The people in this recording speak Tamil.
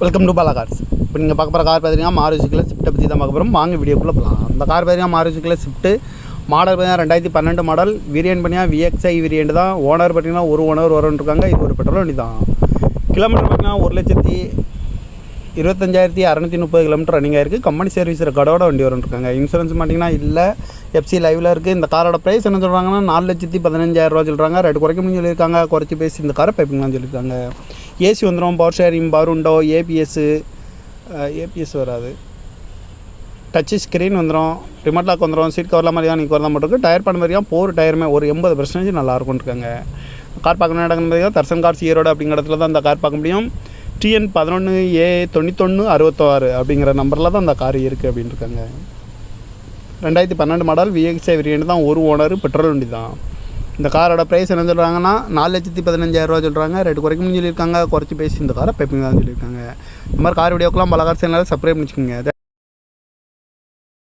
Welcome to Bala cars. இப்போ நீங்கள் பார்க்க போகிற கார் பார்த்தீங்கன்னா மாருதிக்குள்ள ஸ்விஃப்ட்டை பற்றி தான் பார்க்க போகிறோம். வாங்க வீடியோக்குள்ளே போகலாம். அந்த கார் பார்த்தீங்கன்னா மாருதிக்குள்ள ஸ்விஃப்ட்டு மாடல் பார்த்தீங்கன்னா 2012 மாடல். வேரியன்ட் பார்த்தீங்கன்னா VXI வேரியன்ட் தான். ஓனர் பார்த்தீங்கன்னா ஒரு ஓனர் வரன்ட்ருக்காங்க. இது ஒரு பெட்ரோல் வண்டி தான். கிலோமீட்டர் பார்த்தீங்கன்னா 1,25,630 கிலோமீட்டர் ரன்னிங் ஆயிருக்கு. கம்பெனி சர்வீஸ் ரெக்கார்டோட வண்டி வரன்ட்ருக்காங்க. இன்சூரன்ஸ் பார்த்தீங்கன்னா இல்லை, FC லைவில் இருக்குது. இந்த காரோட ப்ரைஸ் என்ன சொல்கிறாங்கன்னா 4,15,000 சொல்கிறாங்க. ரேட்டு குறைக்க முடியும் சொல்லியிருக்காங்க. குறைச்சி பேசி இந்த காரை பைப்பிங்லாம் சொல்லியிருக்காங்க. ஏசி வந்துடும், power sharing, power window, ABS வராது, டச்சு ஸ்க்ரீன் வந்துடும், ரிமோட் லாக் வந்துடும், சீட் கவர்லாம் மாதிரி தான் நீங்கள் வரலாம் மட்டும். டயர் பண்ண மாதிரியா போர் டயருமே ஒரு 80% நல்லா இருக்கும்னு கார் பார்க்கணும். இடங்கள் பார்த்தீங்கன்னா தர்சன் கார்ஸ் ஈரோடு அப்படிங்கிற இடத்துல தான் இந்த கார் பார்க்க முடியும். TN 11A9166 அப்படிங்கிற நம்பரில் தான் அந்த கார் இருக்குது அப்படின்னு இருக்காங்க. 2012 மாடல் VXI வேரியன்ட் தான். ஒரு ஓனர் பெட்ரோல் வண்டி தான். இந்த காரோட ப்ரைஸ் என்ன சொல்கிறாங்கன்னா 4,15,000 சொல்கிறாங்க. ரேட்டு குறைக்கணும்னு சொல்லியிருக்காங்க. குறைச்சி பேசி இந்த காரை பைப்பிங் தான் சொல்லியிருக்காங்க. இந்த மாதிரி கார் வீடியோக்கெலாம் பல கார் சேனலில் சப்ஸ்கிரைப் பண்ணிச்சுக்கோங்க.